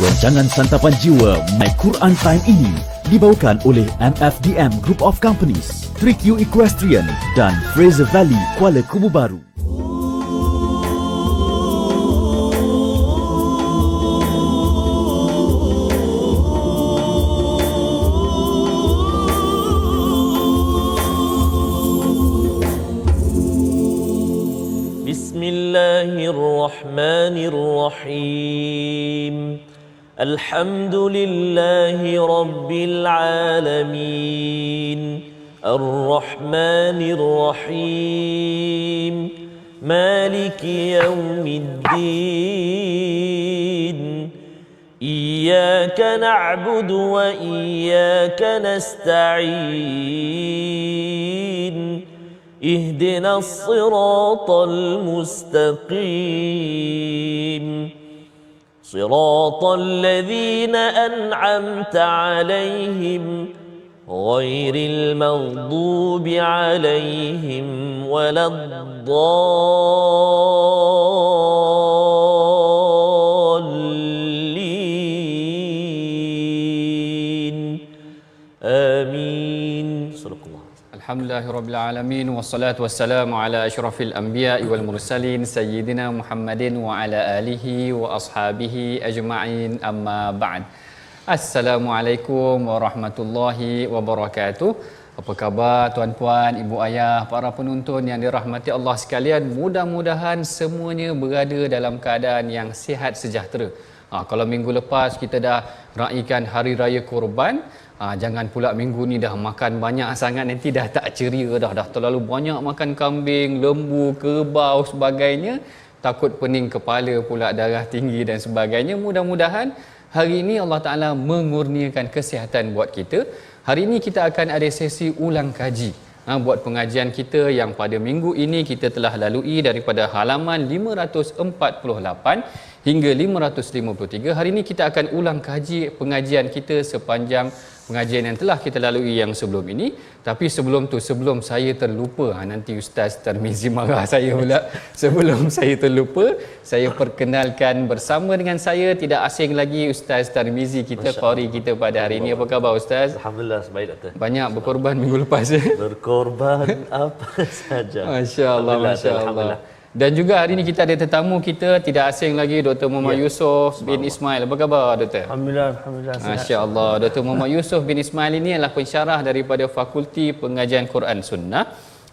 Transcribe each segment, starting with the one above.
Rancangan Santapan Jiwa My Quran Time ini dibawakan oleh MFDM Group of Companies, 3Q Equestrian dan Fraser Valley Kuala Kubu Baru. Bismillahirrahmanirrahim. Alhamdulillahi Rabbil Alamin. Ar-Rahmanir-Rahim. Maliki Yawmiddin. Iyyaka na'budu wa iyyaka nasta'in. اهدنا الصراط المستقيم صراط الذين أنعمت عليهم غير المغضوب عليهم ولا الضالين آمين. صدق الله. Alhamdulillahirrabbilalamin. Wassalatu wassalamu ala asyrafil anbiya'i wal mursalin Sayyidina Muhammadin wa ala alihi wa ashabihi ajma'in, amma ba'd. Assalamualaikum warahmatullahi wabarakatuh. Apa khabar tuan-puan, ibu ayah, para penonton yang dirahmati Allah sekalian? Mudah-mudahan semuanya berada dalam keadaan yang sihat sejahtera. Kalau minggu lepas kita dah raikan Hari Raya Korban, jangan pula minggu ni dah makan banyak sangat, nanti dah tak ceria dah terlalu banyak makan kambing, lembu, kerbau sebagainya, takut pening kepala pula, darah tinggi dan sebagainya. Mudah-mudahan hari ini Allah Ta'ala mengurniakan kesihatan buat kita. Hari ini kita akan ada sesi ulang kaji buat pengajian kita yang pada minggu ini kita telah lalui daripada halaman 548 hingga 553. Hari ini kita akan ulang kaji pengajian kita sepanjang pengajian yang telah kita lalui yang sebelum ini. Tapi sebelum tu, sebelum saya terlupa, nanti Ustaz Tarmizi marah saya pula. Sebelum saya terlupa, saya perkenalkan bersama dengan saya tidak asing lagi Ustaz Tarmizi kita, qari kita pada hari ini. Apa khabar Ustaz? Alhamdulillah, baik doktor. Banyak berkorban minggu lepas. Berkorban apa saja. Masya-Allah, masya-Allah. Dan juga hari ini kita ada tetamu kita tidak asing lagi, Dr. Muhammad Yusof bin Ismail. Apa khabar Dr.? Alhamdulillah. Masya-Allah. Dr. Muhammad Yusof bin Ismail ini adalah pensyarah daripada Fakulti Pengajian Quran Sunnah.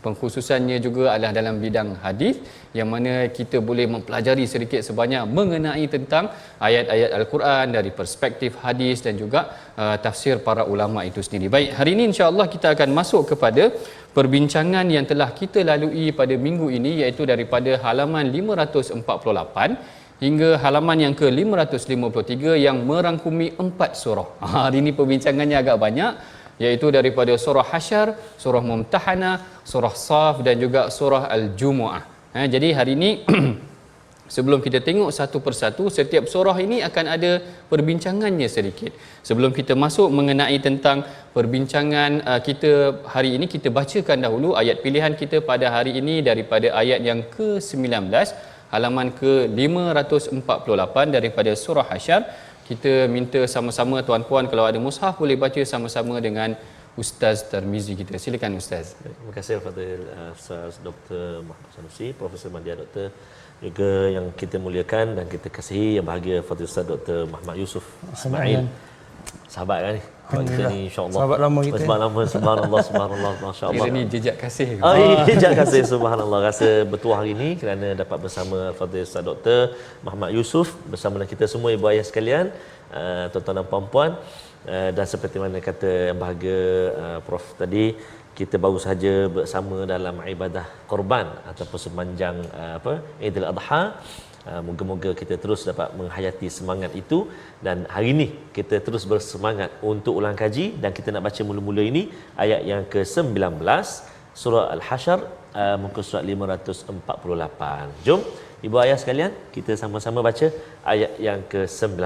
Pengkhususannya juga adalah dalam bidang hadis, yang mana kita boleh mempelajari sedikit sebanyak mengenai tentang ayat-ayat Al-Quran dari perspektif hadis dan juga tafsir para ulama itu sendiri. Baik, hari ini insya-Allah kita akan masuk kepada perbincangan yang telah kita lalui pada minggu ini, iaitu daripada halaman 548 hingga halaman yang ke-553 yang merangkumi 4 surah. Hari ini perbincangannya agak banyak, iaitu daripada surah Hasyr, surah Mumtahanah, surah Saf dan juga surah Al-Jumu'ah. Jadi hari ini sebelum kita tengok satu persatu, setiap surah ini akan ada perbincangannya sedikit. Sebelum kita masuk mengenai tentang perbincangan kita hari ini, kita bacakan dahulu ayat pilihan kita pada hari ini daripada ayat yang ke-19, halaman ke-548 daripada surah Hasyr. Kita minta sama-sama tuan-puan kalau ada mushaf boleh baca sama-sama dengan Ustaz Tarmizi kita. Silakan Ustaz. Terima kasih kepada Ustaz Dr. Muhammad Sanusi, Profesor Madya Doktor, juga yang kita muliakan dan kita kasihi yang bahagia Fadil Ustaz Dr. Muhammad Yusof Ismail. Sahabat kan ni? Kita ni insya-Allah. Sahabat lama kita. Sahabat lama, subhanallah, masya-Allah. Ini jejak kasih. Jejak kasih, subhanallah. Rasa bertuah hari ini kerana dapat bersama Fadil Ustaz Dr. Muhammad Yusof bersama dengan kita semua ibu ayah sekalian, tuan-tuan dan puan-puan. Dan seperti mana kata yang bahagia Prof tadi, kita baru saja bersama dalam ibadah korban ataupun sepanjang Idul Adha. Moga-moga kita terus dapat menghayati semangat itu, dan hari ini kita terus bersemangat untuk ulang kaji, dan kita nak baca mula-mula ini ayat yang ke-19 surah Al-Hasyr, muka surat 548. Jom ibu ayah sekalian, kita sama-sama baca ayat yang ke-19.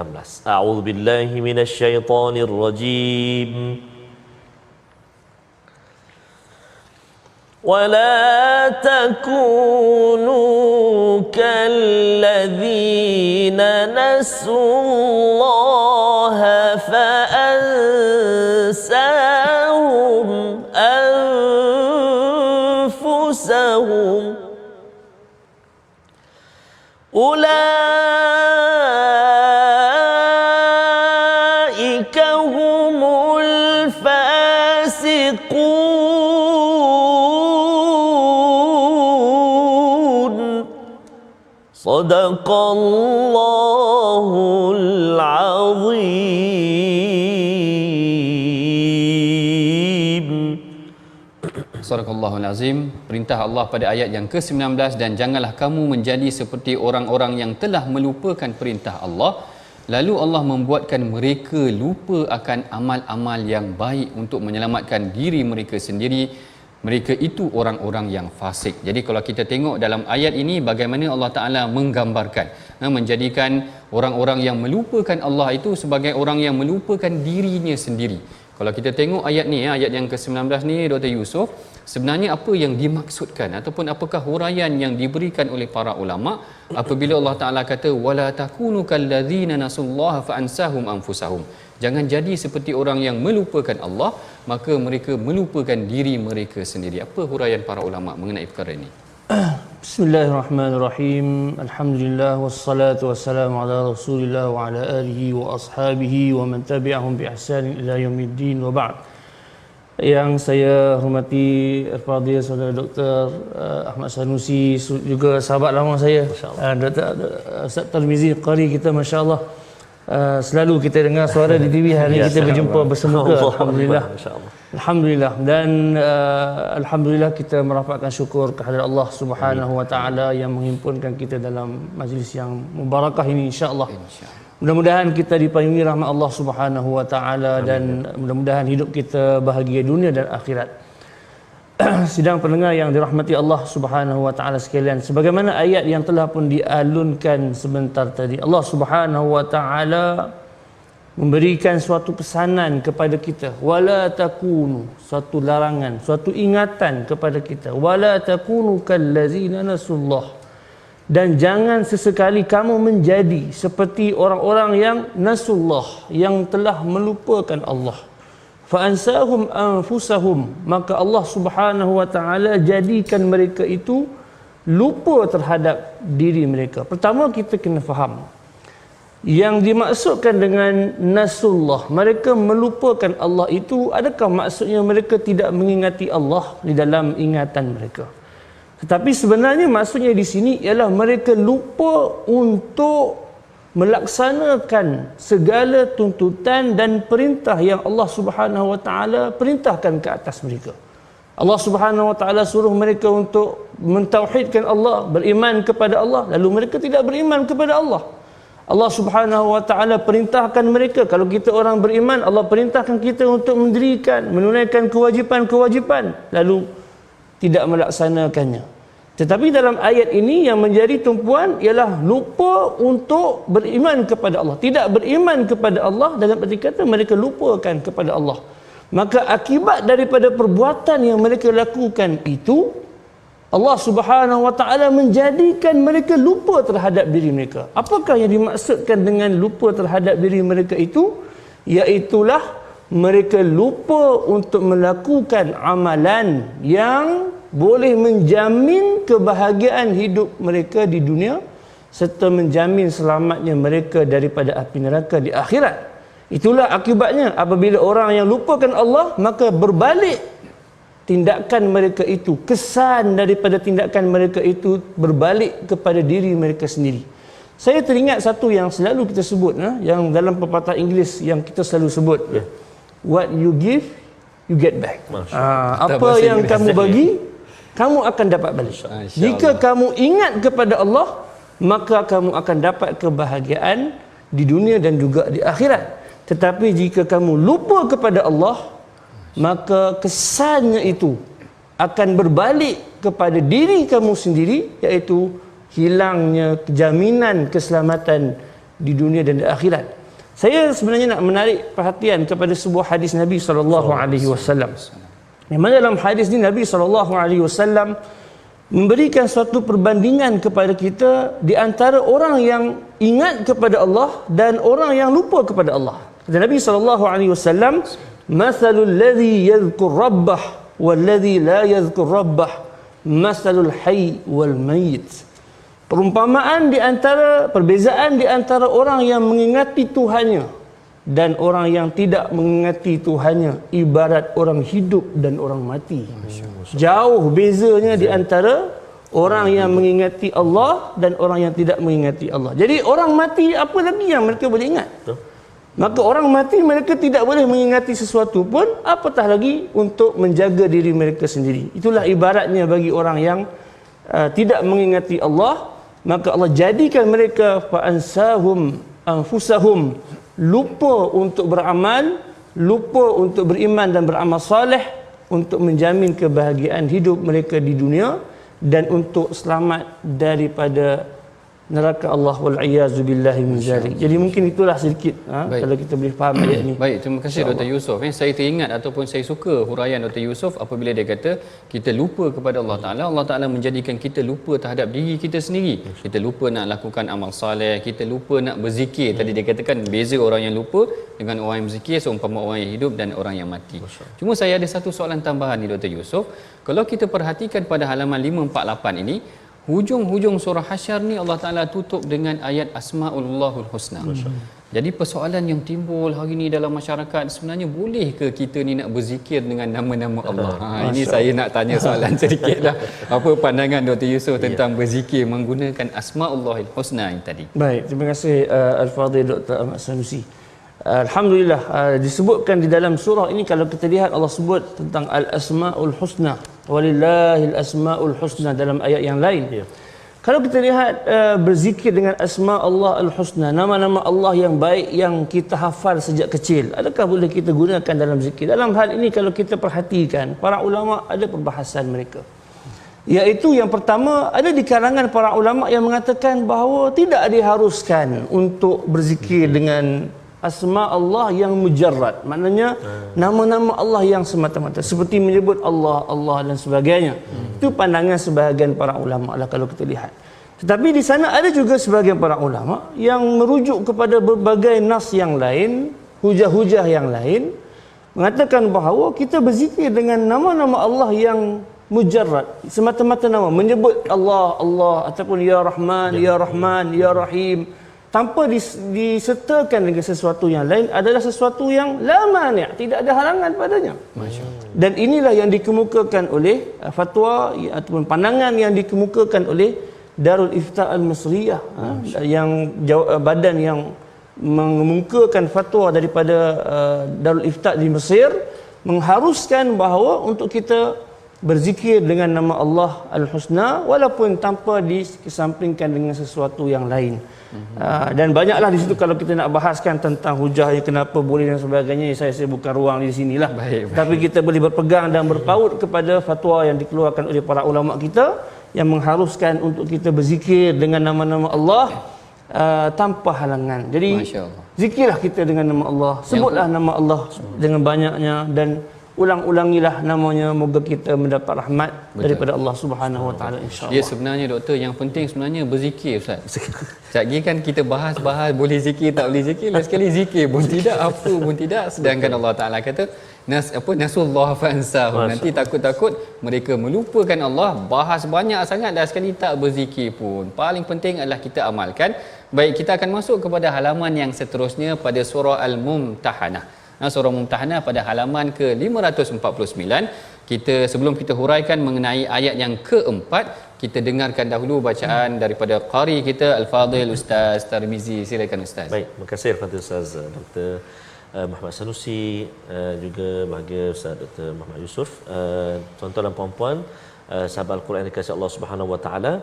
A'udzubillahi minasyaitonirrajim. ولا تكونوا كالذين نسوا الله Sadaqallahul Azim. Sadaqallahul Azim. Perintah Allah pada ayat yang ke-19, dan janganlah kamu menjadi seperti orang-orang yang telah melupakan perintah Allah, lalu Allah membuatkan mereka lupa akan amal-amal yang baik untuk menyelamatkan diri mereka sendiri. Mereka itu orang-orang yang fasik. Jadi kalau kita tengok dalam ayat ini, bagaimana Allah Ta'ala menggambarkan, menjadikan orang-orang yang melupakan Allah itu sebagai orang yang melupakan dirinya sendiri. Kalau kita tengok ayat ni, ayat yang ke-19 ni, Dr. Yusof, sebenarnya apa yang dimaksudkan ataupun apakah huraian yang diberikan oleh para ulama apabila Allah Ta'ala kata wala takunu kallazina nasullaha fa ansahum anfusahum, jangan jadi seperti orang yang melupakan Allah maka mereka melupakan diri mereka sendiri. Apa huraian para ulama mengenai perkara ini? Bismillahirrahmanirrahim. Alhamdulillah wassalatu wassalamu ala Rasulillah wa ala alihi wa ashabihi wa man tabi'ahum bi ihsan ila yaumiddin wa ba'd. Yang saya hormati Al-Fadhil Saudara Dr. Ahmad Sanusi, juga sahabat lama saya, Dr. Ustaz Tarmizi Qari kita, masya-Allah. Selalu kita dengar suara di TV, hari ini kita berjumpa bersemuka. Alhamdulillah. Alhamdulillah. Dan alhamdulillah kita merapatkan syukur kehadirat Allah Subhanahu wa taala yang menghimpunkan kita dalam majlis yang mubarakah ini, insya-Allah. Mudah-mudahan kita diparingi rahmat Allah Subhanahu wa taala dan mudah-mudahan hidup kita bahagia dunia dan akhirat. Sidang pendengar yang dirahmati Allah Subhanahu wa taala sekalian, sebagaimana ayat yang telah pun dialunkan sebentar tadi, Allah Subhanahu wa taala memberikan suatu pesanan kepada kita, wala takunu, suatu larangan, suatu ingatan kepada kita, wala takunu kallazina nasullah, dan jangan sesekali kamu menjadi seperti orang-orang yang nasullah, yang telah melupakan Allah. Fa ansahum anfusahum, maka Allah Subhanahu wa taala jadikan mereka itu lupa terhadap diri mereka. Pertama kita kena faham yang dimaksudkan dengan nasullah, mereka melupakan Allah itu, adakah maksudnya mereka tidak mengingati Allah di dalam ingatan mereka? Tetapi sebenarnya maksudnya di sini ialah mereka lupa untuk melaksanakan segala tuntutan dan perintah yang Allah Subhanahu wa taala perintahkan ke atas mereka. Allah Subhanahu wa taala suruh mereka untuk mentauhidkan Allah, beriman kepada Allah, lalu mereka tidak beriman kepada Allah. Allah Subhanahu wa taala perintahkan mereka, kalau kita orang beriman, Allah perintahkan kita untuk mendirikan, menunaikan kewajipan-kewajipan, lalu tidak melaksanakannya. Tetapi dalam ayat ini yang menjadi tumpuan ialah lupa untuk beriman kepada Allah. Tidak beriman kepada Allah dalam arti kata mereka lupakan kepada Allah. Maka akibat daripada perbuatan yang mereka lakukan itu, Allah Subhanahu wa taala menjadikan mereka lupa terhadap diri mereka. Apakah yang dimaksudkan dengan lupa terhadap diri mereka itu? Iaitulah mereka lupa untuk melakukan amalan yang boleh menjamin kebahagiaan hidup mereka di dunia serta menjamin selamatnya mereka daripada api neraka di akhirat. Itulah akibatnya apabila orang yang lupakan Allah, maka berbalik tindakan mereka itu, kesan daripada tindakan mereka itu berbalik kepada diri mereka sendiri. Saya teringat satu yang selalu kita sebut, yang dalam pepatah Inggeris yang kita selalu sebut, what you give, you get back. Apa yang kamu bagi, kamu akan dapat balik. Jika kamu ingat kepada Allah, maka kamu akan dapat kebahagiaan di dunia dan juga di akhirat. Tetapi jika kamu lupa kepada Allah, maka kesannya itu akan berbalik kepada diri kamu sendiri, iaitu hilangnya jaminan keselamatan di dunia dan di akhirat. Saya sebenarnya nak menarik perhatian kepada sebuah hadis Nabi SAW. Di mana dalam hadis ini Nabi SAW memberikan suatu perbandingan kepada kita di antara orang yang ingat kepada Allah dan orang yang lupa kepada Allah. Kata Nabi SAW, "Mathalul ladzi yadhkur rabbah wal ladzi la yadhkur rabbah, mathalul hayy wal mayyit." Perumpamaan di antara, perbezaan di antara orang yang mengingati Tuhannya dan orang yang tidak mengingati Tuhannya ibarat orang hidup dan orang mati. Jauh bezanya di antara Orang yang mengingati Allah dan orang yang tidak mengingati Allah. Jadi orang mati apa lagi yang mereka boleh ingat? Betul. Maka orang mati mereka tidak boleh mengingati sesuatu pun, apatah lagi untuk menjaga diri mereka sendiri. Itulah ibaratnya bagi orang yang tidak mengingati Allah, maka Allah jadikan mereka fa'ansahum anfusahum, lupa untuk beramal, lupa untuk beriman dan beramal saleh, untuk menjamin kebahagiaan hidup mereka di dunia dan untuk selamat daripada neraka Allah wal-iyazu billahi min zalik. Jadi mungkin itulah sedikit kalau kita boleh faham ayat ni. Baik, terima kasih Dr. Yusof. Saya teringat ataupun saya suka huraian Dr. Yusof apabila dia kata kita lupa kepada Allah Ta'ala. Allah Ta'ala menjadikan kita lupa terhadap diri kita sendiri. Kita lupa nak lakukan amal soleh, kita lupa nak berzikir. Tadi dia katakan beza orang yang lupa dengan orang yang berzikir seumpama orang yang hidup dan orang yang mati. Cuma saya ada satu soalan tambahan ni Dr. Yusof. Kalau kita perhatikan pada halaman 548 ini, hujung-hujung surah Hasyr ni Allah Ta'ala tutup dengan ayat Asma'ullahul Husna. Jadi persoalan yang timbul hari ni dalam masyarakat, sebenarnya boleh ke kita ni nak berzikir dengan nama-nama Allah? Ini saya nak tanya soalan sedikit lah. Apa pandangan Dr. Yusof tentang berzikir menggunakan Asma'ullahul Husna ini tadi? Baik, terima kasih Al-Fadhil Dr. Ahmad Sanusi. Alhamdulillah, disebutkan di dalam surah ini, kalau kita lihat Allah sebut tentang Al-Asma'ul Husna, walillahil asma'ul husna dalam ayat yang lain. Kalau kita lihat berzikir dengan asma Allah al-husna, nama-nama Allah yang baik yang kita hafal sejak kecil, adakah boleh kita gunakan dalam zikir? Dalam hal ini kalau kita perhatikan, para ulama ada perbahasan mereka. Iaitu yang pertama, ada di kalangan para ulama yang mengatakan bahawa tidak diharuskan untuk berzikir dengan asma Allah yang mujarrad, maknanya nama-nama Allah yang semata-mata, seperti menyebut Allah, Allah dan sebagainya. Itu pandangan sebahagian para ulama lah kalau kita lihat. Tetapi di sana ada juga sebahagian para ulama yang merujuk kepada berbagai nas yang lain, hujah-hujah yang lain, mengatakan bahawa kita berzikir dengan nama-nama Allah yang mujarrad, semata-mata nama, menyebut Allah, Allah, ataupun Ya Rahman, Ya Rahman, Ya Rahim, tanpa disertakan dengan sesuatu yang lain, adalah sesuatu yang la mani', tidak ada halangan padanya. Dan inilah yang dikemukakan oleh fatwa ataupun pandangan yang dikemukakan oleh Darul Ifta' Al-Misriyah, yang badan yang mengemukakan fatwa daripada Darul Ifta' di Mesir, mengharuskan bahawa untuk kita berzikir dengan nama Allah Al-Husna walaupun tanpa dikesampingkan dengan sesuatu yang lain. Dan banyaklah di situ kalau kita nak bahaskan tentang hujah yang kenapa boleh dan sebagainya, saya bukan ruang di sinilah. Baik. Tapi kita boleh berpegang dan berpaut kepada fatwa yang dikeluarkan oleh para ulama kita yang mengharuskan untuk kita berzikir dengan nama-nama Allah tanpa halangan. Jadi zikirlah kita dengan nama Allah, sebutlah nama Allah dengan banyaknya dan ulang-ulangilah namanya, moga kita mendapat rahmat daripada Allah Subhanahu Wa Taala, insya-Allah. Ya, sebenarnya doktor, yang penting sebenarnya berzikir, Ustaz. Sekejap lagi kan kita bahas boleh zikir tak boleh zikir, last sekali zikir pun tidak, apa pun tidak, sedangkan Allah Taala kata nasullah fansahum, nanti takut-takut mereka melupakan Allah, bahas banyak sangat dah sekali tak berzikir pun. Paling penting adalah kita amalkan. Baik, kita akan masuk kepada halaman yang seterusnya pada surah Al-Mumtahanah. Surah Mumtahanah pada halaman ke-549. Sebelum kita huraikan mengenai ayat yang keempat, kita dengarkan dahulu bacaan daripada qari kita Al-Fadhil Ustaz Tarmizi. Silakan Ustaz. Baik, terima kasih Al-Fadhil Ustaz Dr. Muhammad Sanusi, juga bahagia Ustaz Dr. Muhammad Yusof. Tuan-tuan dan puan-puan, sahabat Al-Quran dikasihi Allah Subhanahu Wa Taala,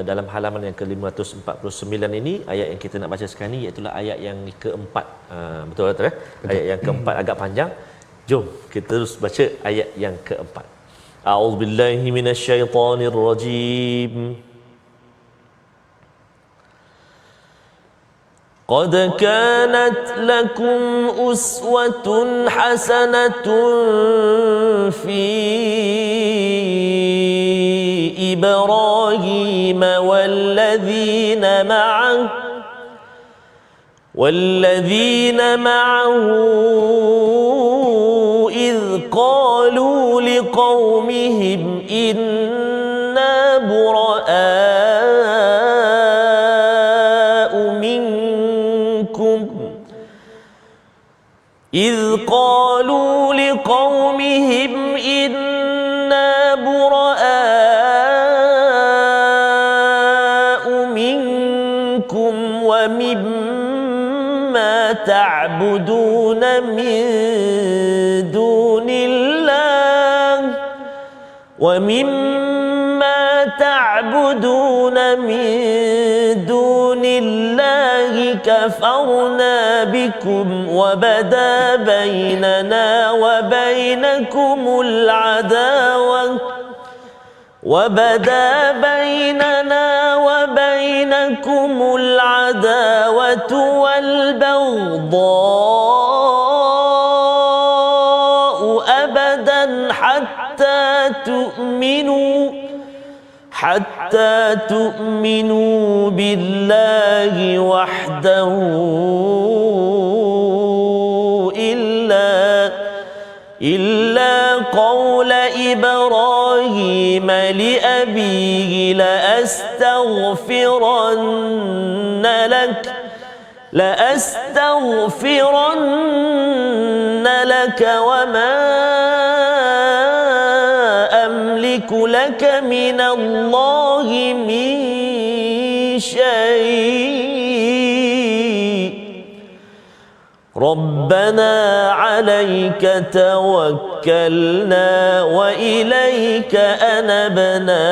dalam halaman yang ke-549 ini, ayat yang kita nak baca sekarang ni iaitu ayat yang keempat. Betul tak? Ayat yang keempat agak panjang. Jom kita terus baca ayat yang keempat. A'udzubillahi minasyaitonirrajim. قد كانت لكم أسوة حسنة في إبراهيم والذين معه إذ قالوا لقومهم إنا براء إذ قالوا لقومهم إنا براء تعبدون من دون الله كفرنا بكم وبدا بيننا وبينكم العداوة والبغضاء أبدا حتى تؤمنوا بالله وحده إلا قول إبراهيم لأبيه لأستغفرن لك وما أملك لك من الله من شيء ربنا عليك توكلنا وإليك أنبنا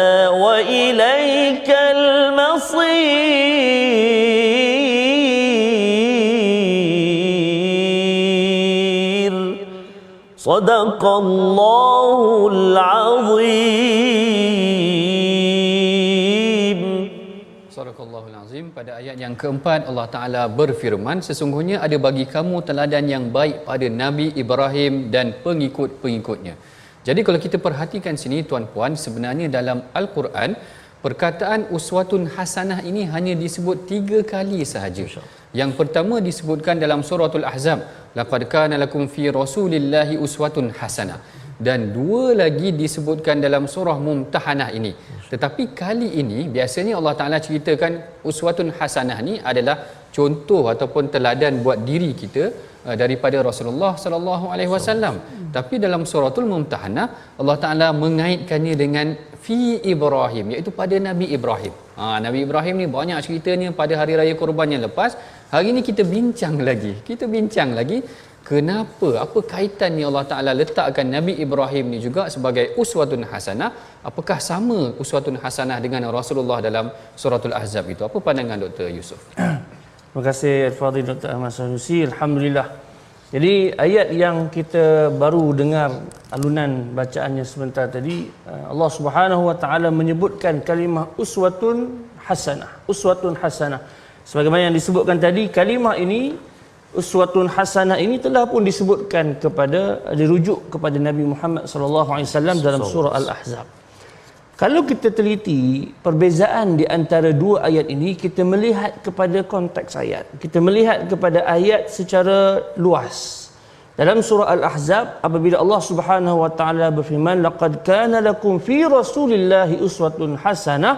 وإليك المصير صدق الله العظيم. Sadaqallahul azim. Pada ayat yang keempat Allah Ta'ala berfirman, sesungguhnya ada bagi kamu teladan yang baik pada Nabi Ibrahim dan pengikut-pengikutnya. Jadi kalau kita perhatikan sini tuan-puan, sebenarnya dalam Al-Quran perkataan uswatun hasanah ini hanya disebut 3 kali sahaja. Yang pertama disebutkan dalam suratul Ahzab, laqad kana lakum fi rasulillahi uswatun hasanah, dan 2 lagi disebutkan dalam surah Mumtahanah ini. Tetapi kali ini biasanya Allah Ta'ala ceritakan uswatun hasanah ni adalah contoh ataupun teladan buat diri kita daripada Rasulullah sallallahu alaihi wasallam. Tapi dalam suratul Mumtahanah Allah Ta'ala mengaitkannya dengan fi Ibrahim, iaitu pada Nabi Ibrahim. Nabi Ibrahim ni banyak ceritanya pada hari raya Korban yang lepas. Hari ini kita bincang lagi kenapa, apa kaitannya Allah Ta'ala letakkan Nabi Ibrahim ni juga sebagai uswatun hasanah? Apakah sama uswatun hasanah dengan Rasulullah dalam suratul Ahzab itu? Apa pandangan Dr. Yusuf? Terima kasih Al-Fadhil Dr. Ahmad Sanusi. Alhamdulillah. Jadi ayat yang kita baru dengar alunan bacaannya sebentar tadi, Allah Subhanahu wa taala menyebutkan kalimah uswatun hasanah. Sebagaimana yang disebutkan tadi, kalimah ini uswatun hasanah ini telah pun disebutkan dirujuk kepada Nabi Muhammad sallallahu alaihi wasallam dalam surah Al-Ahzab. Kalau kita teliti perbezaan di antara 2 ayat ini, kita melihat kepada konteks ayat. Kita melihat kepada ayat secara luas. Dalam surah Al-Ahzab, apabila Allah Subhanahu wa taala berfirman, laqad kana lakum fi rasulillahi uswatun hasanah,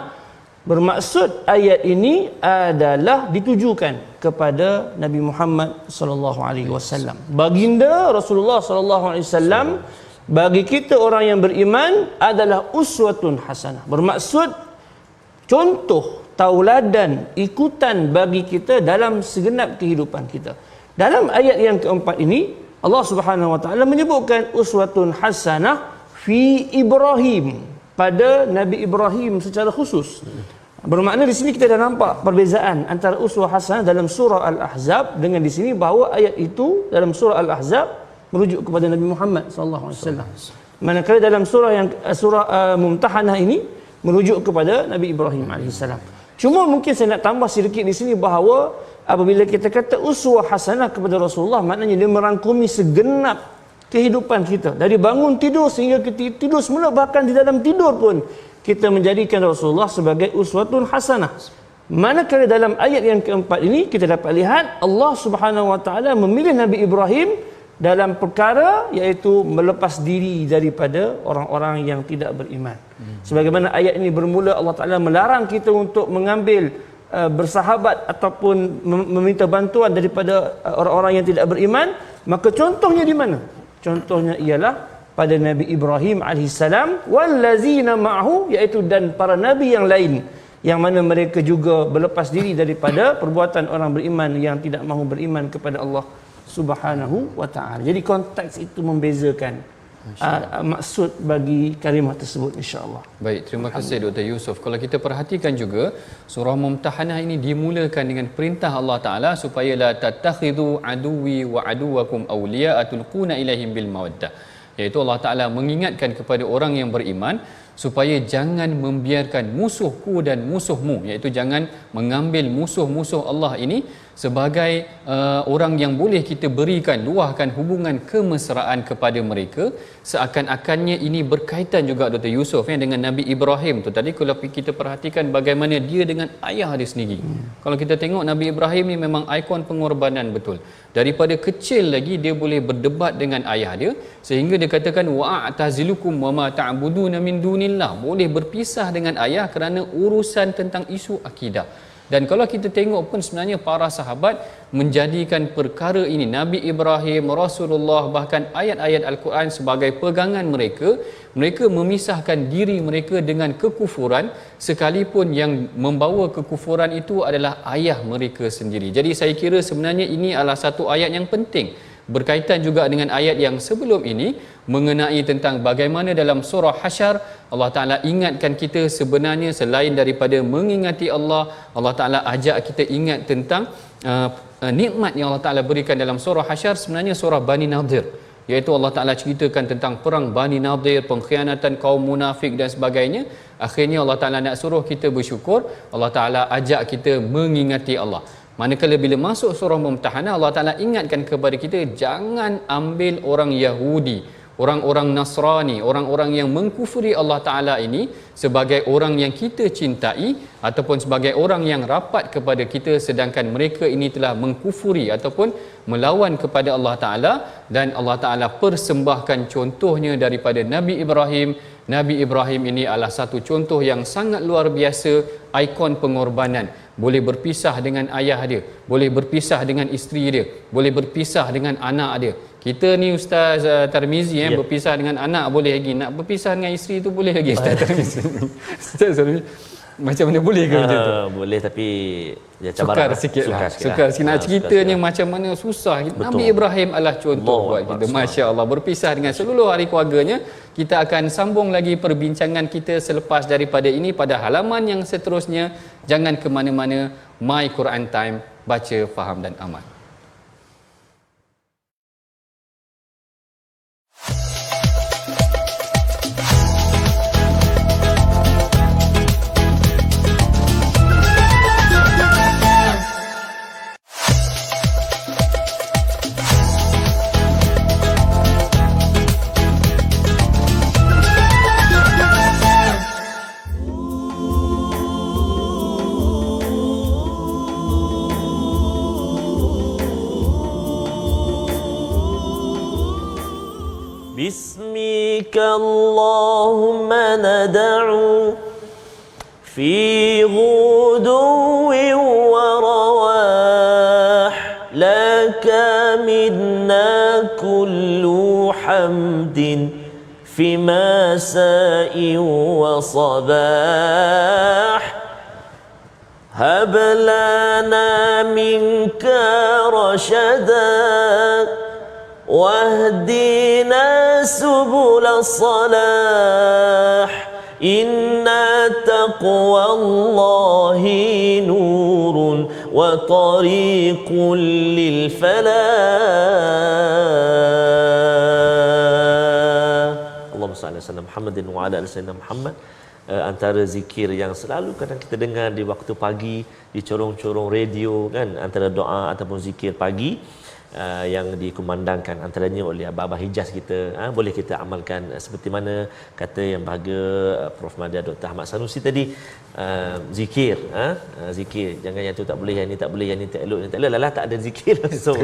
bermaksud ayat ini adalah ditujukan kepada Nabi Muhammad sallallahu alaihi wasallam. Baginda Rasulullah sallallahu alaihi wasallam bagi kita orang yang beriman adalah uswatun hasanah. Bermaksud contoh, tauladan, ikutan bagi kita dalam segenap kehidupan kita. Dalam ayat yang keempat ini Allah Subhanahu wa taala menyebutkan uswatun hasanah fi Ibrahim, pada Nabi Ibrahim secara khusus. Bermakna di sini kita dah nampak perbezaan antara uswah hasanah dalam surah Al-Ahzab dengan di sini, bahawa ayat itu dalam surah Al-Ahzab merujuk kepada Nabi Muhammad sallallahu alaihi wasallam. Manakala dalam surah Mumtahanah ini merujuk kepada Nabi Ibrahim alaihissalam. Cuma mungkin saya nak tambah sedikit di sini bahawa apabila kita kata uswah hasanah kepada Rasulullah, maknanya dia merangkumi segenap kehidupan kita, dari bangun tidur sehingga kita tidur semula, bahkan di dalam tidur pun kita menjadikan Rasulullah sebagai uswatun hasanah. Manakala dalam ayat yang keempat ini kita dapat lihat Allah Subhanahu wa taala memilih Nabi Ibrahim dalam perkara iaitu melepas diri daripada orang-orang yang tidak beriman. Sebagaimana ayat ini bermula, Allah Ta'ala melarang kita untuk mengambil bersahabat ataupun meminta bantuan daripada orang-orang yang tidak beriman. Maka contohnya di mana? Contohnya ialah pada Nabi Ibrahim alaihissalam, wallazina ma'hu, iaitu dan para nabi yang lain yang mana mereka juga berlepas diri daripada perbuatan orang beriman yang tidak mahu beriman kepada Allah Subhanahu wa taala. Jadi konteks itu membezakan maksud bagi kalimah tersebut, insya-Allah. Baik, terima kasih Dr. Yusof. Kalau kita perhatikan juga surah Mumtahanah ini dimulakan dengan perintah Allah Taala supaya la tattakhidhu aduwi wa aduwakum awliya'a tulquna ilaihim bil mawaddah. Iaitu Allah Taala mengingatkan kepada orang yang beriman supaya jangan membiarkan musuhku dan musuhmu, iaitu jangan mengambil musuh-musuh Allah ini sebagai orang yang boleh kita berikan, luahkan hubungan kemesraan kepada mereka, seakan-akannya ini berkaitan juga Dr. Yusof dengan Nabi Ibrahim tu tadi. Kalau kita perhatikan bagaimana dia dengan ayah dia sendiri, kalau kita tengok Nabi Ibrahim ni memang ikon pengorbanan betul. Daripada kecil lagi dia boleh berdebat dengan ayah dia, sehingga dia katakan wa'tazilukum wama ta'buduna min dunillah, boleh berpisah dengan ayah kerana urusan tentang isu akidah. Dan kalau kita tengok pun sebenarnya para sahabat menjadikan perkara ini, Nabi Ibrahim, Rasulullah, bahkan ayat-ayat Al-Quran sebagai pegangan mereka. Mereka memisahkan diri mereka dengan kekufuran, sekalipun yang membawa kekufuran itu adalah ayah mereka sendiri. Jadi saya kira sebenarnya ini adalah satu ayat yang penting, berkaitan juga dengan ayat yang sebelum ini mengenai tentang bagaimana dalam surah Hasyr Allah Ta'ala ingatkan kita sebenarnya selain daripada mengingati Allah, Allah Ta'ala ajak kita ingat tentang nikmat yang Allah Ta'ala berikan dalam surah Hasyr, sebenarnya surah Bani Nadir, iaitu Allah Ta'ala ceritakan tentang perang Bani Nadir, pengkhianatan kaum munafik dan sebagainya. Akhirnya Allah Ta'ala nak suruh kita bersyukur, Allah Ta'ala ajak kita mengingati Allah. Manakala bila masuk surah Mumtahanah, Allah Ta'ala ingatkan kepada kita jangan ambil orang Yahudi, orang-orang Nasrani, orang-orang yang mengkufuri Allah Ta'ala ini sebagai orang yang kita cintai ataupun sebagai orang yang rapat kepada kita, sedangkan mereka ini telah mengkufuri ataupun melawan kepada Allah Ta'ala. Dan Allah Ta'ala persembahkan contohnya daripada Nabi Ibrahim. Nabi Ibrahim ini adalah satu contoh yang sangat luar biasa, ikon pengorbanan. Boleh berpisah dengan ayah dia, boleh berpisah dengan isteri dia, boleh berpisah dengan anak dia. Kita ni Ustaz Tarmizi berpisah dengan anak boleh lagi, nak berpisah dengan isteri tu boleh lagi Ustaz Tarmizi. Ustaz Tarmizi, macam mana boleh ke macam tu? Boleh, tapi ya cabaran sukar sikit nak ceritanya macam mana susah. Betul. Nabi Ibrahim adalah contoh buat kita, masya-Allah, berpisah dengan seluruh ahli keluarganya. Kita akan sambung lagi perbincangan kita selepas daripada ini pada halaman yang seterusnya. Jangan ke mana-mana. My Quran Time, baca, faham dan amal. باسمك اللهم ندعو في غدو ورواح لك منا كل حمد في مساء وصباح هب لنا منك رشدا واهدنا سبل الصلاح إن تقوى الله نور وطريق للفلاح. اللهم صل على سيدنا محمد وعلى آل سيدنا محمد. Antara zikir yang selalu kadang kita dengar di waktu pagi di corong-corong radio kan, antara doa ataupun zikir pagi yang dikumandangkan antaranya oleh Abah Hijaz kita, boleh kita amalkan seperti mana kata yang bahagia Prof Madya Dr. Ahmad Sanusi tadi, zikir, zikir, jangan yang tu tak boleh, yang ni tak boleh, yang ni tak elok, yang tak elok, lalah tak ada zikir langsung.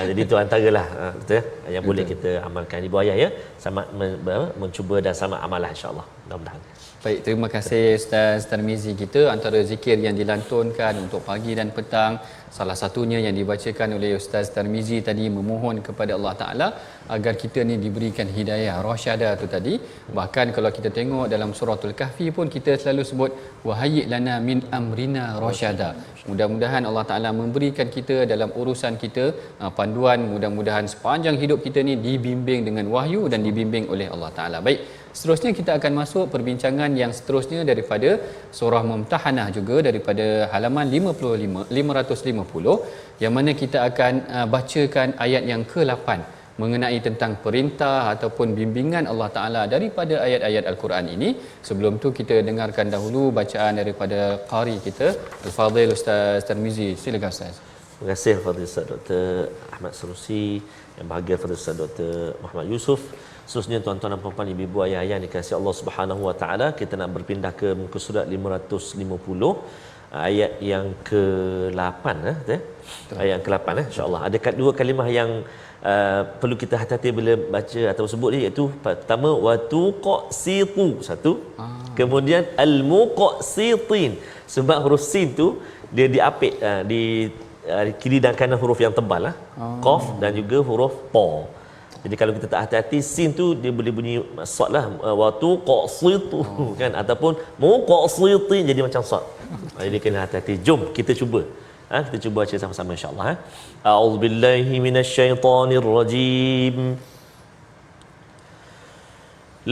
Jadi itu antaralah betul yang boleh kita amalkan. Ibu ayah ya, sama mencuba dan sama amalah insya-Allah. Mudah-mudahan. Baik, terima kasih Ustaz Tarmizi. Kita antara zikir yang dilantunkan untuk pagi dan petang, salah satunya yang dibacakan oleh Ustaz Tarmizi tadi, memohon kepada Allah Ta'ala agar kita ni diberikan hidayah rasyadah tu tadi. Bahkan kalau kita tengok dalam suratul Kahfi pun kita selalu sebut wahayyi lana min amrina rasyada. Mudah-mudahan Allah Ta'ala memberikan kita dalam urusan kita panduan, mudah-mudahan sepanjang hidup kita ni dibimbing dengan wahyu dan dibimbing oleh Allah Ta'ala. Baik, seterusnya kita akan masuk perbincangan yang seterusnya daripada surah Mumtahanah, juga daripada halaman 550, yang mana kita akan bacakan ayat yang ke-8 mengenai tentang perintah ataupun bimbingan Allah Ta'ala daripada ayat-ayat Al-Quran ini. Sebelum tu kita dengarkan dahulu bacaan daripada qari kita, Al-Fadhil Ustaz Tarmizi. Silakan Ustaz. Terima kasih Fadil Ustaz Dr. Ahmad Sanusi, yang bahagia Fadil Ustaz Dr. Muhammad Yusof. Khususnya tuan-tuan dan puan-puan, ibu-ibu, ayah-ayah yang dikasihi Allah Subhanahu Wa Taala, kita nak berpindah ke muka surat 550, ayat yang ke-8 ayat yang ke-8 insya-Allah. Ada dua kalimah yang perlu kita hati-hati bila baca atau sebut ni, iaitu pertama watuqsitu, satu. Kemudian al-muqsitin, sebab huruf sin tu dia diapit di kiri dan kanan huruf yang tebal qaf dan juga huruf ta. Jadi kalau kita tak hati-hati, sin tu dia boleh bunyi sad lah, watuqsitu kan, ataupun muqsitin jadi macam sad. Jadi kena hati-hati. Jom kita cuba. Kita cuba baca sama-sama insya-Allah. A'udzubillahi minasyaitonirrajim.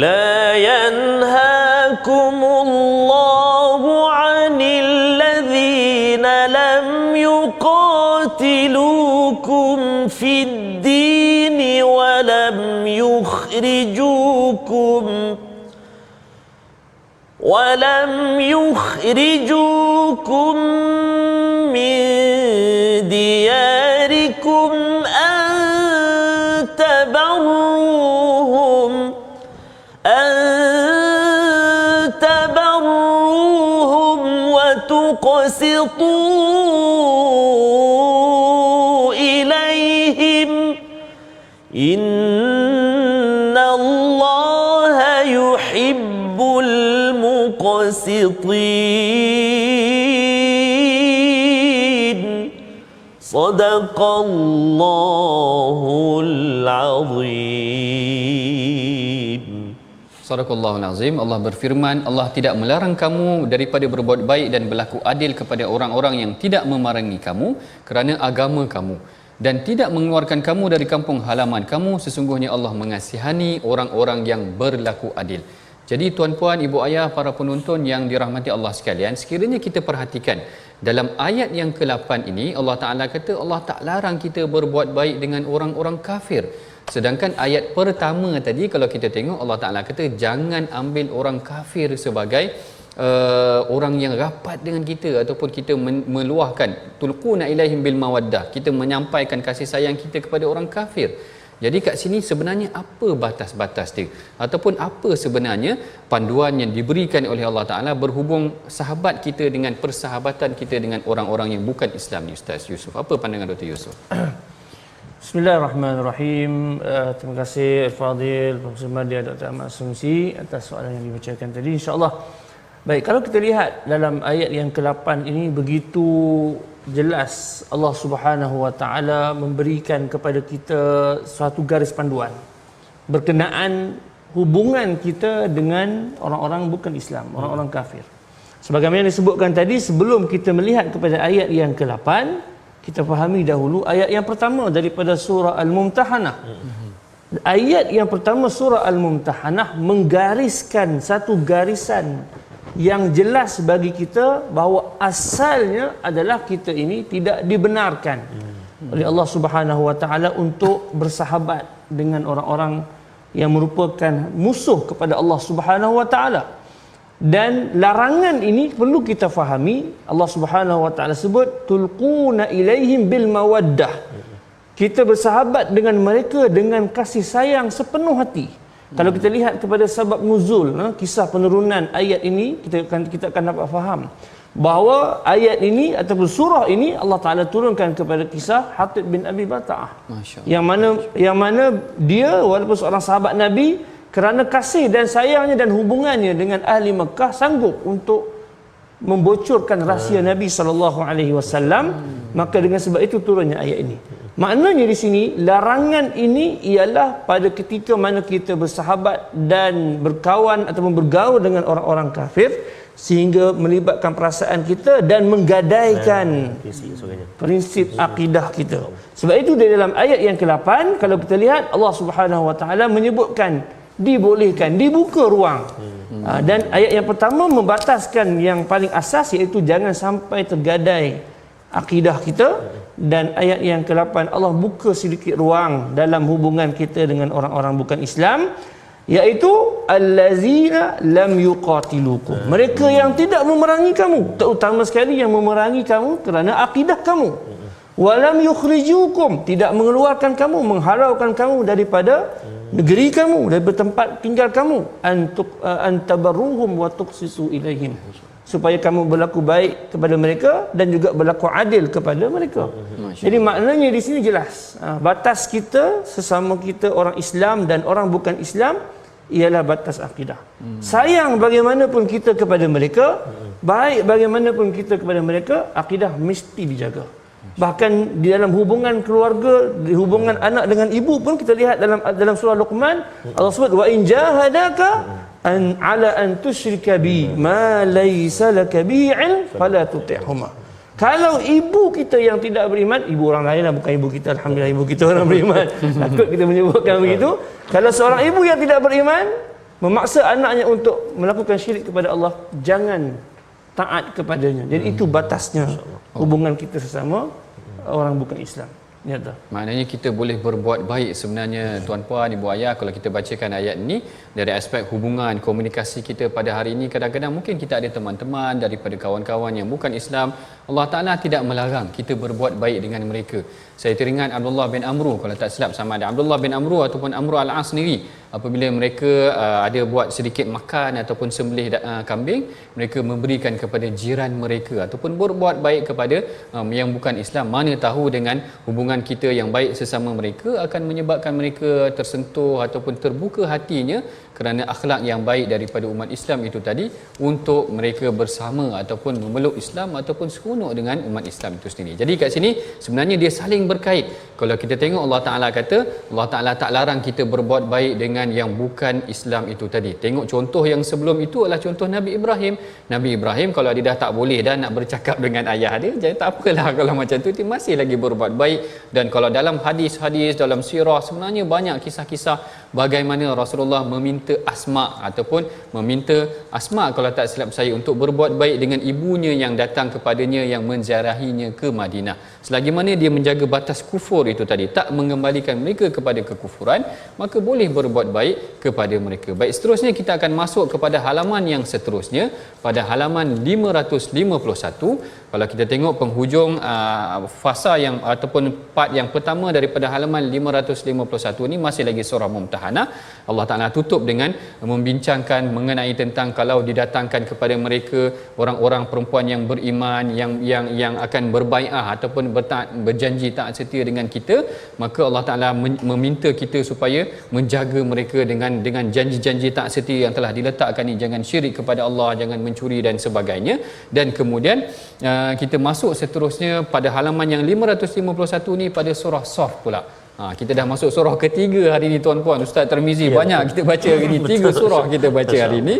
La yanhaakumullahu 'anil ladzina lam yuqatilukum fid dini wa lam yukhrijukum min diyarikum an tabarruhum wa tuqsitu ilaihim innallaha yuhibbul muqsitin. Sadaqallahul azim. Sadaqallahul azim. Allah berfirman, Allah tidak melarang kamu daripada berbuat baik dan berlaku adil kepada orang-orang yang tidak memerangi kamu kerana agama kamu, dan tidak mengeluarkan kamu dari kampung halaman kamu. Sesungguhnya Allah mengasihani orang-orang yang berlaku adil. Jadi tuan-puan, ibu ayah, para penonton yang dirahmati Allah sekalian, sekiranya kita perhatikan dalam ayat yang ke-8 ini, Allah Ta'ala kata Allah tak larang kita berbuat baik dengan orang-orang kafir. Sedangkan ayat pertama tadi kalau kita tengok, Allah Ta'ala kata jangan ambil orang kafir sebagai orang yang rapat dengan kita, ataupun kita meluahkan tulquna ilaihim bil mawaddah, kita menyampaikan kasih sayang kita kepada orang kafir. Jadi kat sini sebenarnya apa batas-batas dia, ataupun apa sebenarnya panduan yang diberikan oleh Allah Ta'ala berhubung sahabat kita dengan persahabatan kita dengan orang-orang yang bukan Islam ni, Ustaz Yusof? Apa pandangan Dr. Yusof? Bismillahirrahmanirrahim. Terima kasih Al-Fadhil Profesor Madya Dr. Ahmad Sanusi atas soalan yang dibacakan tadi, insya-Allah. Baik, kalau kita lihat dalam ayat yang ke-8 ini, begitu jelas Allah Subhanahu Wa Taala memberikan kepada kita suatu garis panduan berkenaan hubungan kita dengan orang-orang bukan Islam, orang-orang kafir. Sebagaimana yang disebutkan tadi, sebelum kita melihat kepada ayat yang ke-8, kita fahami dahulu ayat yang pertama daripada surah Al-Mumtahanah. Ayat yang pertama surah Al-Mumtahanah menggariskan satu garisan yang jelas bagi kita bahawa asalnya adalah kita ini tidak dibenarkan oleh Allah Subhanahu Wa Taala untuk bersahabat dengan orang-orang yang merupakan musuh kepada Allah Subhanahu Wa Taala. Dan larangan ini perlu kita fahami, Allah Subhanahu Wa Taala sebut tulquna ilaihim bil mawaddah. Kita bersahabat dengan mereka dengan kasih sayang sepenuh hati. Kalau kita lihat kepada sebab nuzul, kisah penurunan ayat ini, kita akan dapat faham bahawa ayat ini ataupun surah ini Allah Taala turunkan kepada kisah Hatib bin Abi Balta'ah. Yang mana dia walaupun seorang sahabat Nabi, kerana kasih dan sayangnya dan hubungannya dengan ahli Mekah sanggup untuk membocorkan rahsia Nabi SAW. Maka dengan sebab itu turunnya ayat ini. Maknanya di sini larangan ini ialah pada ketika mana kita bersahabat dan berkawan ataupun bergaul dengan orang-orang kafir sehingga melibatkan perasaan kita dan menggadaikan prinsip akidah kita. Sebab itu di dalam ayat yang ke-8 kalau kita lihat Allah Subhanahu Wa Taala menyebutkan dibolehkan, dibuka ruang. Dan ayat yang pertama membataskan yang paling asas iaitu jangan sampai tergadai akidah kita, dan ayat yang ke-8 Allah buka sedikit ruang dalam hubungan kita dengan orang-orang bukan Islam, iaitu allazina lam yuqatilukum, mereka yang tidak memerangi kamu, terutama sekali yang memerangi kamu kerana akidah kamu, walam yukhrijukum, tidak mengeluarkan kamu, mengharaukan kamu daripada negeri kamu, daripada tempat tinggal kamu, antabarruhum wa tuqsisu ilaihim, supaya kamu berlaku baik kepada mereka dan juga berlaku adil kepada mereka. Jadi maknanya di sini jelas, batas kita sesama kita orang Islam dan orang bukan Islam ialah batas akidah. Sayang bagaimanapun kita kepada mereka, baik bagaimanapun kita kepada mereka, akidah mesti dijaga. Bahkan di dalam hubungan keluarga, di hubungan anak dengan ibu pun kita lihat dalam surah Luqman, Allah sebut wa in jahadaka ala an tusyrika bi ma laysa laka bihi ilm fala tuti'huma. Kalau ibu kita yang tidak beriman, ibu orang lain lah, bukan ibu kita, alhamdulillah ibu kita orang beriman, takut kita menyebutkan begitu. Kalau seorang ibu yang tidak beriman memaksa anaknya untuk melakukan syirik kepada Allah, jangan taat kepadanya. Jadi itu batasnya hubungan kita sesama orang bukan Islam. Nyata. Maknanya kita boleh berbuat baik sebenarnya tuan-puan, ibu ayah, kalau kita bacakan ayat ini dari aspek hubungan, komunikasi kita pada hari ini. Kadang-kadang mungkin kita ada teman-teman daripada kawan-kawan yang bukan Islam. Allah Ta'ala tidak melarang kita berbuat baik dengan mereka. Saya teringat Abdullah bin Amru, kalau tak silap sama ada Abdullah bin Amru ataupun Amru Al-As sendiri, apabila mereka ada buat sedikit makan ataupun sembelih kambing, mereka memberikan kepada jiran mereka ataupun berbuat baik kepada yang bukan Islam. Mana tahu dengan hubungan kita yang baik sesama mereka akan menyebabkan mereka tersentuh ataupun terbuka hatinya kerana akhlak yang baik daripada umat Islam itu tadi, untuk mereka bersama ataupun memeluk Islam ataupun seronok dengan umat Islam itu sendiri. Jadi kat sini sebenarnya dia saling berkait. Kalau kita tengok Allah Ta'ala kata, Allah Ta'ala tak larang kita berbuat baik dengan yang bukan Islam itu tadi. Tengok contoh yang sebelum itu adalah contoh Nabi Ibrahim. Nabi Ibrahim kalau dia dah tak boleh dah nak bercakap dengan ayah dia, jadi tak apalah kalau macam tu, dia masih lagi berbuat baik. Dan kalau dalam hadis-hadis, dalam sirah, sebenarnya banyak kisah-kisah bagaimana Rasulullah meminta Asma ataupun meminta Asma kalau tak silap saya untuk berbuat baik dengan ibunya yang datang kepadanya, yang menziarahinya ke Madinah. Selagi mana dia menjaga batas kufur itu tadi, tak mengembalikan mereka kepada kekufuran, maka boleh berbuat baik kepada mereka. Baik, seterusnya kita akan masuk kepada halaman yang seterusnya, pada halaman 551. Kalau kita tengok penghujung fasa yang ataupun part yang pertama daripada halaman 551 ini masih lagi surah Mumtahanah. Allah Ta'ala tutup dengan membincangkan mengenai tentang kalau didatangkan kepada mereka orang-orang perempuan yang beriman, yang akan berbai'ah ataupun berjanji taat setia dengan kita, maka Allah Ta'ala meminta kita supaya menjaga mereka dengan janji-janji taat setia yang telah diletakkan ini. Jangan syirik kepada Allah, jangan mencuri dan sebagainya. Dan kemudian kita masuk seterusnya pada halaman yang 551 ni pada surah Saf pula. Kita dah masuk surah ketiga hari ini tuan-puan. Ustaz Tirmizi banyak kita baca hari ini, 3 surah kita baca hari ini.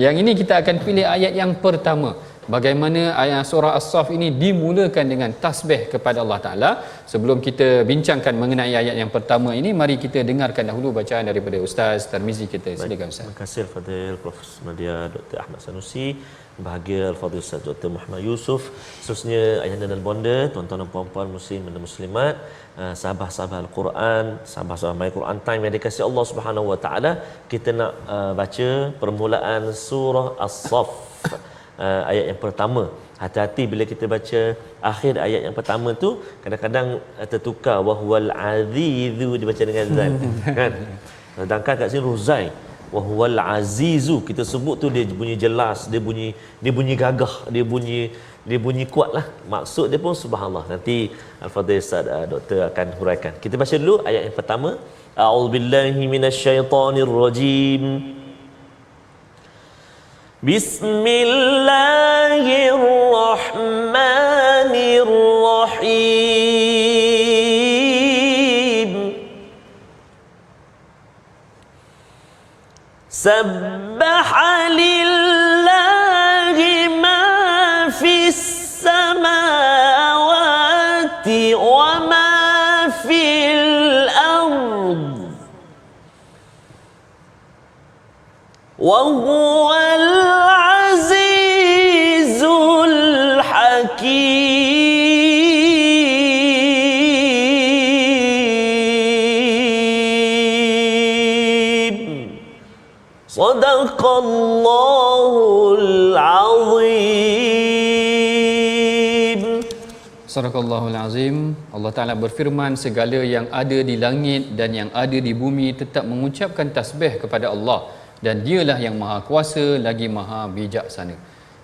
Yang ini kita akan pilih ayat yang pertama. Bagaimana ayat surah As-Saf ini dimulakan dengan tasbih kepada Allah Ta'ala. Sebelum kita bincangkan mengenai ayat yang pertama ini, mari kita dengarkan dahulu bacaan daripada Ustaz Tirmizi kita. Silakan Ustaz. Terima kasih Al-Fadhil Profesor Nadia Dr. Ahmad Sanusi, bahagia Al-Fadhil Ustaz Dr. Muhammad Yusuf, khususnya ayahanda dan bonda, tuan-tuan dan puan-puan muslim dan muslimat, sahabat-sahabat Al-Quran, sahabat-sahabat My Quran Time yang dikasihi Allah Subhanahu Wa Taala. Kita nak baca permulaan surah As-Saff, ayat yang pertama. Hati-hati bila kita baca akhir ayat yang pertama tu, kadang-kadang tertukar wahwal azizu dibaca dengan zan kan. Sedangkan kat sini ruzai wahwal azizu, kita sebut tu dia bunyi jelas, dia bunyi gagah, dia bunyi kuatlah. Maksud dia pun subhanallah. Nanti Al-Fadhil Ustaz Doktor akan huraikan. Kita baca dulu ayat yang pertama A'udzu billahi minasy syaithanir rajim. Bismillahirrahmanirrahim. Sabbaha lillahi ma fis samawati wa ma fil ard wa huwal azizul hakim. Sadaqallahul azim. Sadaqallahul azim. Allah Ta'ala berfirman, segala yang ada di langit dan yang ada di bumi tetap mengucapkan tasbih kepada Allah, dan dialah yang maha kuasa lagi maha bijaksana.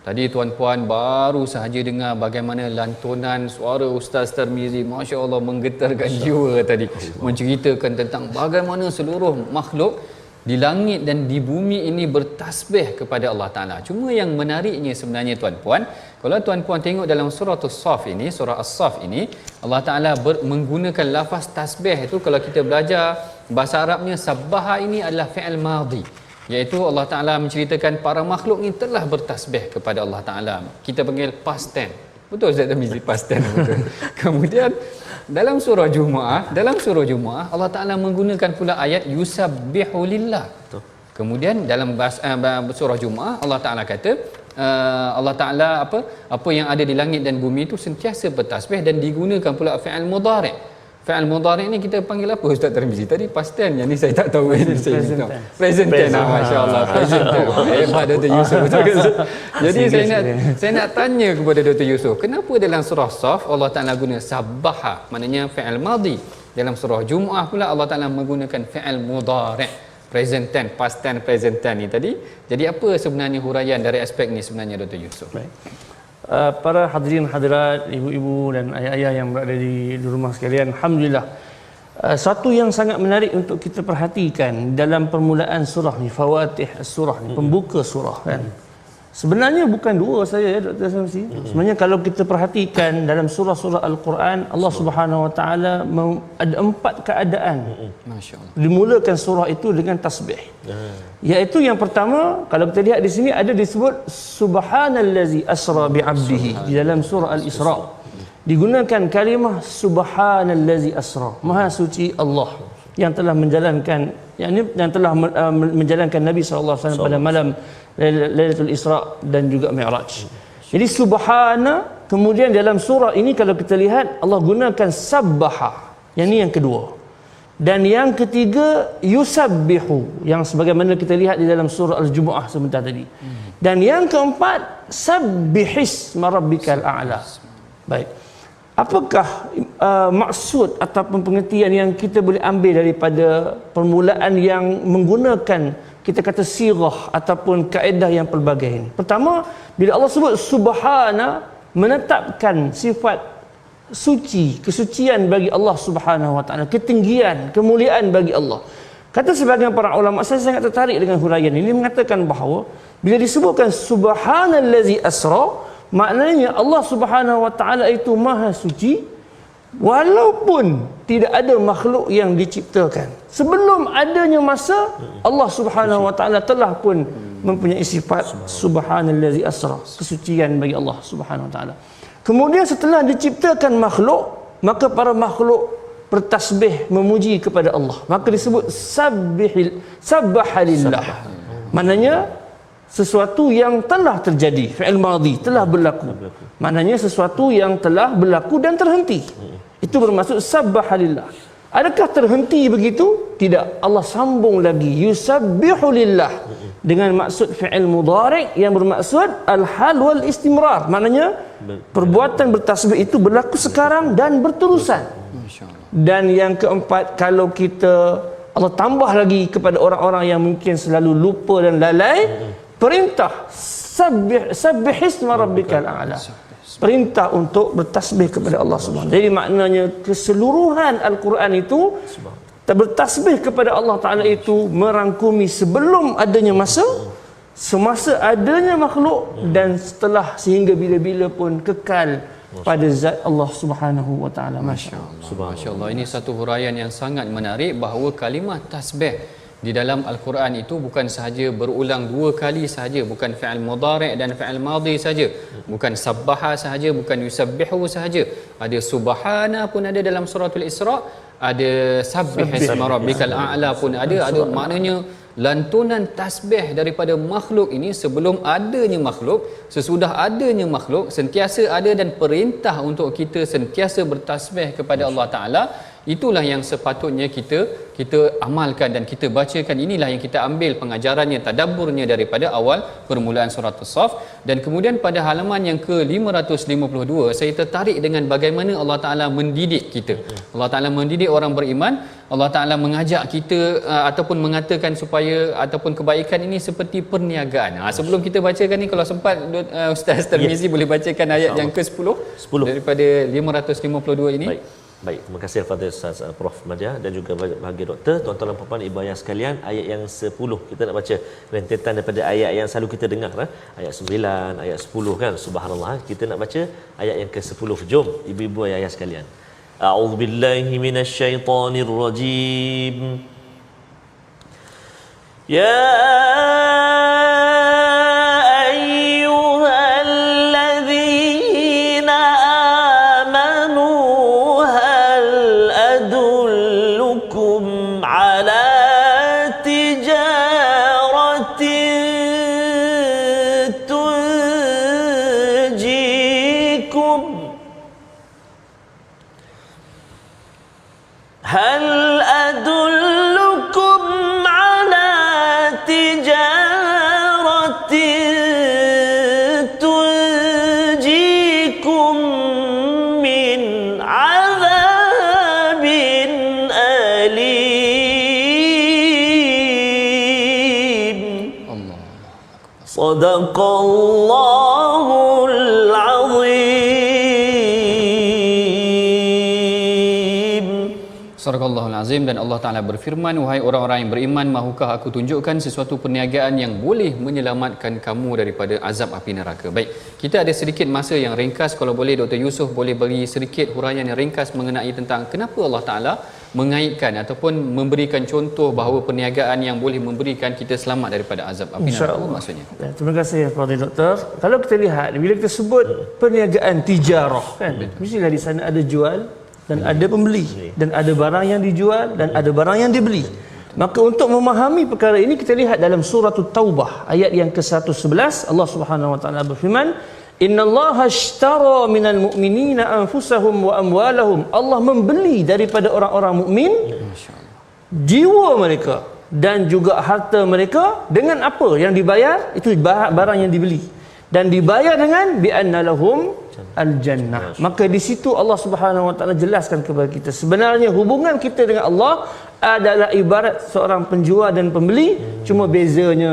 Tadi tuan-puan baru sahaja dengar bagaimana lantunan suara Ustaz Tarmizi, Masya Allah, menggetarkan jiwa tadi, menceritakan tentang bagaimana seluruh makhluk di langit dan di bumi ini bertasbih kepada Allah Ta'ala. Cuma yang menariknya sebenarnya tuan-puan, kalau tuan-puan tengok dalam surah As-Saff ini, surah As-Saff ini, Allah Ta'ala menggunakan lafaz tasbih itu, kalau kita belajar bahasa Arabnya, sabbaha ini adalah fi'il madhi, iaitu Allah Ta'ala menceritakan para makhluk ni telah bertasbih kepada Allah Ta'ala. Kita panggil past tense. Betul Ustaz Tamizi, past tense betul. Kemudian dalam surah Jumaah Allah Ta'ala menggunakan pula ayat yusabbihu lillah. Kemudian dalam surah Jumaah Allah Ta'ala kata Allah Ta'ala apa yang ada di langit dan bumi itu sentiasa bertasbih, dan digunakan pula fi'il mudhari'. Fi'il mudhari' ni kita panggil apa Ustaz Tarmizi? Tadi past tense, yang ni saya tak tahu. Present tense. Masya-Allah, present tense. Hebat Dr. Yusuf. Jadi saya nak tanya kepada Dr. Yusuf, kenapa dalam surah Saf Allah Ta'ala guna sabbaha, maknanya fi'il madhi. Dalam surah Jumu'ah pula Allah Ta'ala menggunakan fi'il mudhari', present tense, past tense, present tense ni tadi. Jadi apa sebenarnya huraian dari aspek ni sebenarnya Dr. Yusuf? Baik. Para hadirin hadirat, ibu-ibu dan ayah-ayah yang berada di rumah sekalian, alhamdulillah, satu yang sangat menarik untuk kita perhatikan dalam permulaan surah ni, fawatih surah ni, pembuka surah kan. Sebenarnya bukan dua saya, Dr. Samsi. Sebenarnya kalau kita perhatikan dalam surah-surah Al-Quran, Allah Subhanahu Wa Taala ada 4 keadaan. Masya-Allah. Dimulakan surah itu dengan tasbih. Iaitu yang pertama, kalau kita lihat di sini ada disebut subhanallazi asra bi'abdihi di dalam surah Al-Isra. Digunakan kalimah subhanallazi asra. Maha suci Allah yang telah menjalankan yang telah menjalankan Nabi sallallahu alaihi wasallam pada malam Lailatul Isra dan juga Mi'raj. Jadi subhana, kemudian dalam surah ini kalau kita lihat Allah gunakan sabbaha. Yang ini yang kedua. Dan yang ketiga yusabbihu, yang sebagaimana kita lihat di dalam surah Al-Jumu'ah sebentar tadi. Dan yang keempat sabbihis marabbikal a'la. Baik. Apakah maksud ataupun pengertian yang kita boleh ambil daripada permulaan yang menggunakan kita kata sirah ataupun kaedah yang pelbagai ini? Pertama, bila Allah sebut subhana, menetapkan sifat suci, kesucian bagi Allah Subhanahu Wa Taala, ketinggian, kemuliaan bagi Allah. Kata sebagian para ulama, saya sangat tertarik dengan huraian ini, mengatakan bahawa bila disebutkan subhanallazi asra, maknanya Allah Subhanahu Wa Taala itu maha suci walaupun tidak ada makhluk yang diciptakan. Sebelum adanya masa, Allah Subhanahu Wa Taala telah pun mempunyai sifat subhanallazi asra, kesucian bagi Allah Subhanahu Wa Taala. Kemudian setelah diciptakan makhluk, maka para makhluk bertasbih memuji kepada Allah. Maka disebut sabbahalillah. Maknanya sesuatu yang telah terjadi, fi'il madhi, telah berlaku. Maknanya sesuatu yang telah berlaku dan terhenti. Itu bermaksud sabbahalillah. Adakah terhenti begitu? Tidak. Allah sambung lagi yusabbihu lillah dengan maksud fi'il mudhari' yang bermaksud al-hal wal istimrar. Maknanya perbuatan bertasbih itu berlaku sekarang dan berterusan. Dan yang keempat, kalau kita Allah tambah lagi kepada orang-orang yang mungkin selalu lupa dan lalai, perintah sabbihisma rabbikal a'la. Perintah untuk bertasbih kepada Allah Subhanahu. Jadi maknanya keseluruhan Al-Quran itu bertasbih kepada Allah Ta'ala itu merangkumi sebelum adanya masa, semasa adanya makhluk, dan setelah, sehingga bila-bila pun kekal pada zat Allah Subhanahu wa Ta'ala. Masya Allah. Ini satu huraian yang sangat menarik bahawa kalimah tasbih di dalam Al-Quran itu bukan sahaja berulang 2 kali sahaja, bukan fi'il mudhari' dan fi'il madhi sahaja, bukan sabbaha sahaja, bukan yusabbihu sahaja, ada subhana pun ada dalam suratul Isra, ada sabbih isma rabbikal a'la pun ada maknanya lantunan tasbih daripada makhluk ini sebelum adanya makhluk, sesudah adanya makhluk, sentiasa ada, dan perintah untuk kita sentiasa bertasbih kepada Allah Ta'ala. Itulah yang sepatutnya kita amalkan dan kita bacakan. Inilah yang kita ambil pengajarannya, tadabburnya daripada awal permulaan surah As-Saff. Dan kemudian pada halaman yang ke-552 saya tertarik dengan bagaimana Allah Ta'ala mendidik kita. Allah Ta'ala mendidik orang beriman. Allah Ta'ala mengajak kita ataupun mengatakan supaya ataupun kebaikan ini seperti perniagaan. Sebelum kita bacakan ni, kalau sempat Ustaz Tarmizi boleh bacakan ayat yang ke-10 daripada 552 ini. Baik, terima kasih kepada Ustaz Prof Madia dan juga bahagia doktor. Tuan-tuan dan puan-puan, ibu ayah sekalian, ayat yang 10 kita nak baca rentetan daripada ayat yang selalu kita dengar, ayat 9, ayat 10 kan. Subhanallah, kita nak baca ayat yang ke-10. Jom ibu-ibu ayah sekalian. A'udzubillahi minasyaitonirrajim. Ya Sadaqallahul Azim. Sadaqallahul Azim. Dan Allah Ta'ala berfirman, wahai orang-orang yang beriman, mahukah aku tunjukkan sesuatu perniagaan yang boleh menyelamatkan kamu daripada azab api neraka. Baik, kita ada sedikit masa yang ringkas. Kalau boleh Dr. Yusof boleh beri sedikit huraian yang ringkas mengenai tentang kenapa Allah Ta'ala mengaitkan ataupun memberikan contoh bahawa perniagaan yang boleh memberikan kita selamat daripada azab api neraka maksudnya. Terima kasih kepada doktor. Kalau kita lihat, bila kita sebut perniagaan tijarah kan, mestilah di sana ada jual dan ada pembeli, dan ada barang yang dijual dan ada barang yang dibeli. Maka untuk memahami perkara ini, kita lihat dalam surah Taubah ayat yang ke-111, Allah Subhanahu wa taala berfirman, innallaha ashtara minal mu'minina anfusahum wa amwalahum. Allah membeli daripada orang-orang mukmin jiwa mereka dan juga harta mereka. Dengan apa yang dibayar? Itu barang yang dibeli dan dibayar dengan bi anna lahum al-jannah. Maka di situ Allah Subhanahu wa taala jelaskan kepada kita, sebenarnya hubungan kita dengan Allah adalah ibarat seorang penjual dan pembeli, cuma bezanya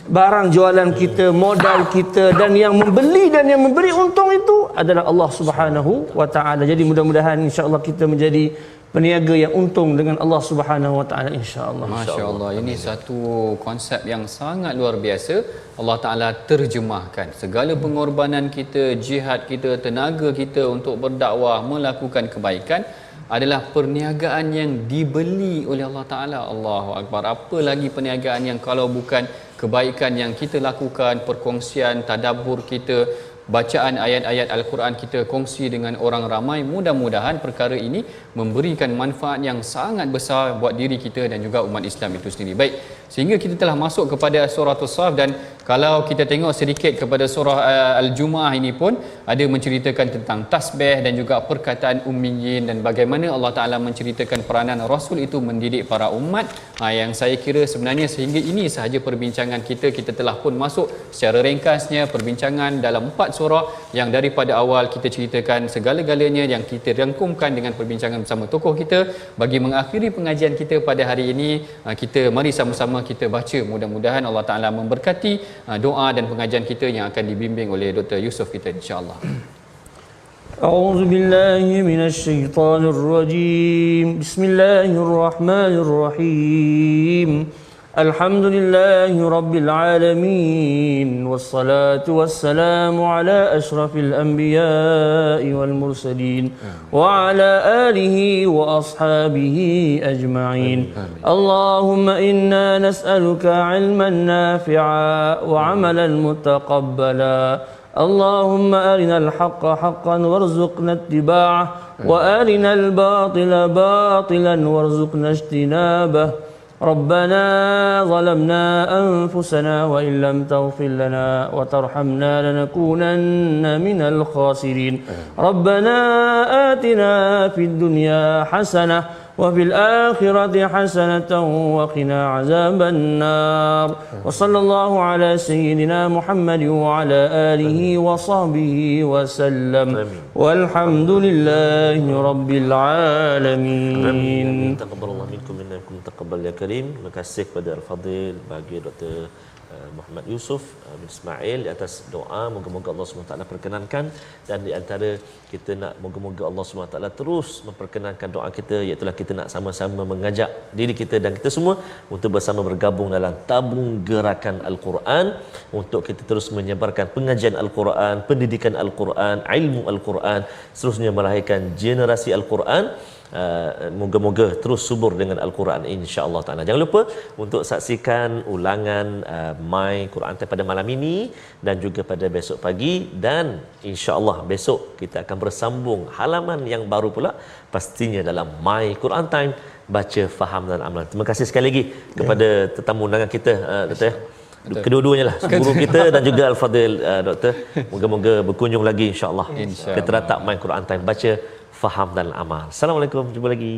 barang jualan kita, modal kita, dan yang membeli dan yang memberi untung itu adalah Allah Subhanahu wa taala. Jadi mudah-mudahan insya-Allah kita menjadi peniaga yang untung dengan Allah Subhanahu wa taala, insya-Allah. Masya-Allah, ini satu konsep yang sangat luar biasa. Allah Taala terjemahkan segala pengorbanan kita, jihad kita, tenaga kita untuk berdakwah, melakukan kebaikan adalah perniagaan yang dibeli oleh Allah Taala. Allahu akbar. Apa lagi perniagaan yang kalau bukan kebaikan yang kita lakukan, perkongsian, tadabbur kita, bacaan ayat-ayat Al-Quran kita kongsi dengan orang ramai. Mudah-mudahan perkara ini memberikan manfaat yang sangat besar buat diri kita dan juga umat Islam itu sendiri. Baik, sehingga kita telah masuk kepada surah As-Saff, dan kalau kita tengok sedikit kepada surah Al-Jumu'ah ini pun ada menceritakan tentang tasbih dan juga perkataan ummiyin dan bagaimana Allah Ta'ala menceritakan peranan Rasul itu mendidik para umat. Yang saya kira sebenarnya sehingga ini sahaja perbincangan kita telah pun masuk secara ringkasnya perbincangan dalam 4 surah yang daripada awal kita ceritakan segala-galanya yang kita rangkumkan dengan perbincangan bersama tokoh kita. Bagi mengakhiri pengajian kita pada hari ini, kita mari sama-sama kita baca, mudah-mudahan Allah Ta'ala memberkati doa dan pengajian kita yang akan dibimbing oleh Dr. Yusof kita, insya-Allah. أعوذ بالله من الشيطان الرجيم بسم الله الرحمن الرحيم الحمد لله رب العالمين والصلاة والسلام على أشرف الأنبياء والمرسلين وعلى آله وأصحابه أجمعين اللهم إنا نسألك علما نافعا وعملا متقبلا اللهم أرنا الحق حقا وارزقنا اتباعه وأرنا الباطل باطلا وارزقنا اجتنابه ربنا ظلمنا أنفسنا وإن لم تغفر لنا وترحمنا لنكونن من الخاسرين ربنا آتنا في الدنيا حسنة وفي الآخرة حسنة وقنا عذاب النار وصلى الله على سيدنا محمد وعلى آله وصحبه وسلم والحمد لله رب العالمين. Taqabbalallahu minkum minnakum taqabbal ya karim. Terima kasih kepada Al-Fadhil bagi Dr. Muhammad Yusuf bin Ismail di atas doa, moga-moga Allah SWT perkenankan, dan di antara kita nak moga-moga Allah SWT terus memperkenankan doa kita, iaitu kita nak sama-sama mengajak diri kita dan kita semua untuk bersama bergabung dalam tabung gerakan Al-Quran, untuk kita terus menyebarkan pengajian Al-Quran, pendidikan Al-Quran, ilmu Al-Quran, seterusnya melahirkan generasi Al-Quran. Moga-moga terus subur dengan Al-Quran, insya-Allah taala. Jangan lupa untuk saksikan ulangan My Quran Time pada malam ini dan juga pada besok pagi, dan insya-Allah besok kita akan bersambung halaman yang baru pula pastinya dalam My Quran Time, baca, faham dan amal. Terima kasih sekali lagi kepada tetamu undangan kita, Doktor. Kedua-duanya lah, guru kita dan juga Al-Fadhil, Doktor. Moga-moga berkunjung lagi insya-Allah. Kita terletak My Quran Time, baca, faham dan amal. Assalamualaikum, jumpa lagi.